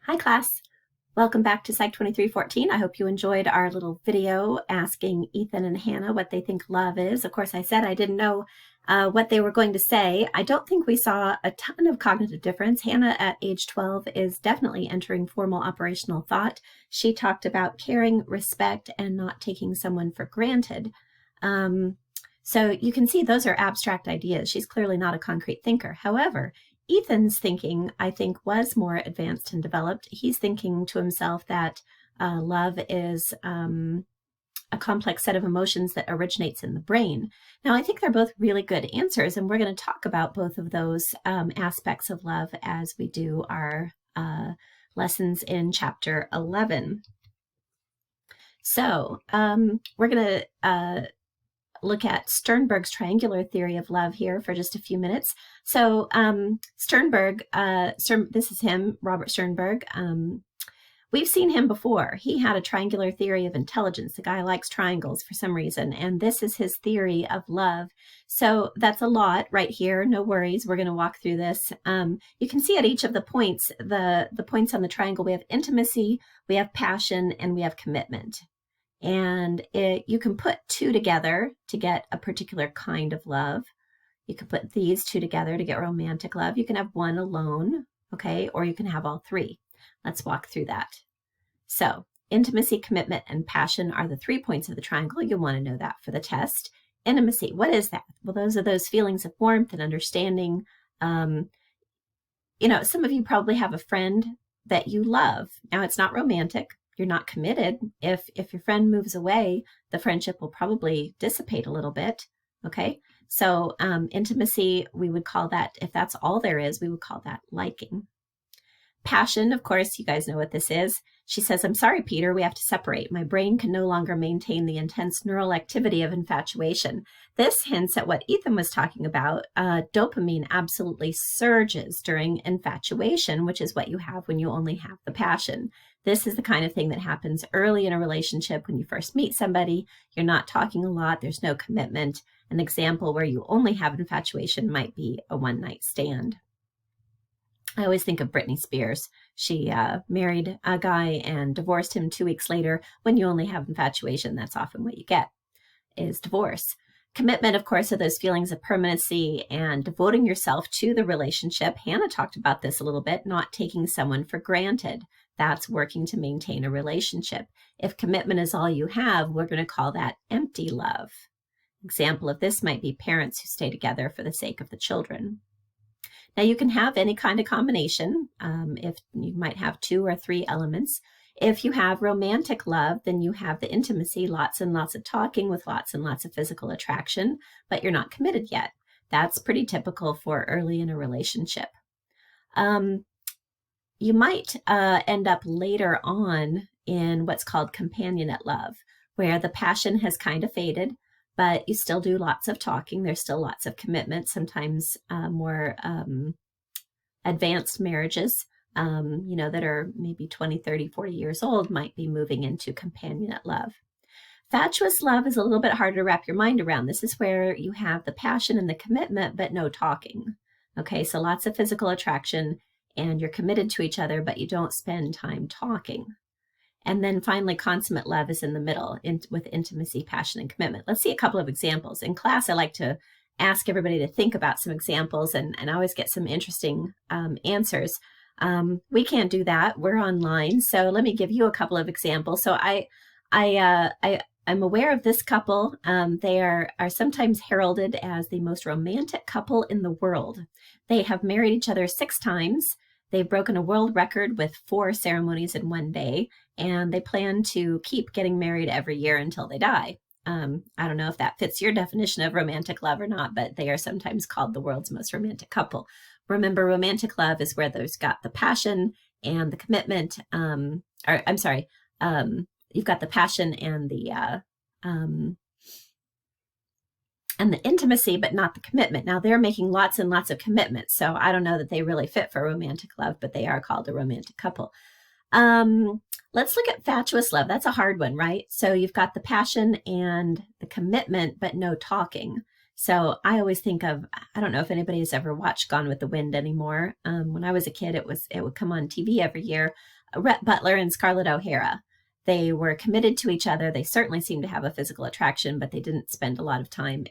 Hi class, welcome back to Psych 2314. I hope you enjoyed our little video asking Ethan and Hannah what they think love is. Of course, I said I didn't know what they were going to say. I don't think we saw a ton of cognitive difference. Hannah at age 12 is definitely entering formal operational thought. She talked about caring, respect, and not taking someone for granted. So you can see those are abstract ideas. She's clearly not a concrete thinker. However, Ethan's thinking, I think, was more advanced and developed. He's thinking to himself that love is a complex set of emotions that originates in the brain. Now, I think they're both really good answers, and we're going to talk about both of those aspects of love as we do our lessons in chapter 11. So we're going to look at Sternberg's triangular theory of love here for just a few minutes. So Sternberg, this is him, Robert Sternberg. We've seen him before. He had a triangular theory of intelligence. The guy likes triangles for some reason, and this is his theory of love. So that's a lot right here. No worries. We're going to walk through this. You can see at each of the points, the points on the triangle, we have intimacy, we have passion, and we have commitment. And you can put two together to get a particular kind of love. You can put these two together to get romantic love. You can have one alone, okay? Or you can have all three. Let's walk through that. So intimacy, commitment, and passion are the 3 points of the triangle. You'll want to know that for the test. Intimacy, what is that? Well, those are those feelings of warmth and understanding. Some of you probably have a friend that you love. Now, it's not romantic. You're not committed. If your friend moves away, the friendship will probably dissipate a little bit. Okay, so intimacy, we would call that, if that's all there is, we would call that liking. Passion, of course, you guys know what this is. She says, I'm sorry, Peter, we have to separate. My brain can no longer maintain the intense neural activity of infatuation. This hints at what Ethan was talking about. Dopamine absolutely surges during infatuation, which is what you have when you only have the passion. This is the kind of thing that happens early in a relationship when you first meet somebody. You're not talking a lot. There's no commitment. An example where you only have infatuation might be a one-night stand. I always think of Britney Spears. She married a guy and divorced him 2 weeks later. When you only have infatuation, that's often what you get, is divorce. Commitment, of course, are those feelings of permanency and devoting yourself to the relationship. Hannah talked about this a little bit, not taking someone for granted. That's working to maintain a relationship. If commitment is all you have, we're going to call that empty love. Example of this might be parents who stay together for the sake of the children. Now, you can have any kind of combination. If you might have 2 or 3 elements. If you have romantic love, then you have the intimacy, lots and lots of talking with lots and lots of physical attraction, but you're not committed yet. That's pretty typical for early in a relationship. You might end up later on in what's called companionate love, where the passion has kind of faded, but you still do lots of talking. There's still lots of commitment, sometimes more advanced marriages, that are maybe 20, 30, 40 years old might be moving into companionate love. Fatuous love is a little bit harder to wrap your mind around. This is where you have the passion and the commitment, but no talking. Okay, so lots of physical attraction and you're committed to each other, but you don't spend time talking. And then finally, consummate love is in the middle with intimacy, passion, and commitment. Let's see a couple of examples. In class, I like to ask everybody to think about some examples, and I always get some interesting answers. We can't do that. We're online. So let me give you a couple of examples. So I'm aware of this couple. They are sometimes heralded as the most romantic couple in the world. They have married each other 6 times. They've broken a world record with 4 ceremonies in one day, and they plan to keep getting married every year until they die. I don't know if that fits your definition of romantic love or not, but they are sometimes called the world's most romantic couple. Remember, romantic love is where there's got the passion and the commitment, you've got the passion and the intimacy, but not the commitment. Now they're making lots and lots of commitments. So I don't know that they really fit for romantic love, but they are called a romantic couple. Let's look at fatuous love. That's a hard one, right? So you've got the passion and the commitment, but no talking. So I always think of, I don't know if anybody has ever watched Gone with the Wind anymore. When I was a kid, it would come on TV every year. Rhett Butler and Scarlett O'Hara. They were committed to each other. They certainly seemed to have a physical attraction, but they didn't spend a lot of time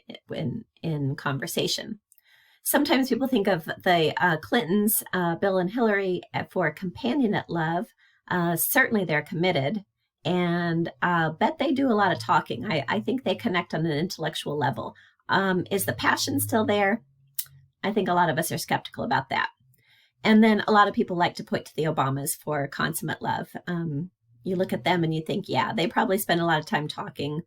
in conversation. Sometimes people think of the Clintons, Bill and Hillary, for companionate love. Certainly they're committed, and bet they do a lot of talking. I think they connect on an intellectual level. Is the passion still there? I think a lot of us are skeptical about that. And then a lot of people like to point to the Obamas for consummate love. You look at them and you think, yeah, they probably spend a lot of time talking.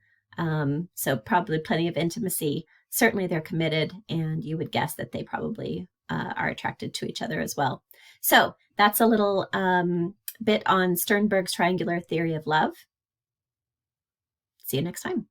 So probably plenty of intimacy. Certainly they're committed, and you would guess that they probably are attracted to each other as well. So that's a little bit on Sternberg's triangular theory of love. See you next time.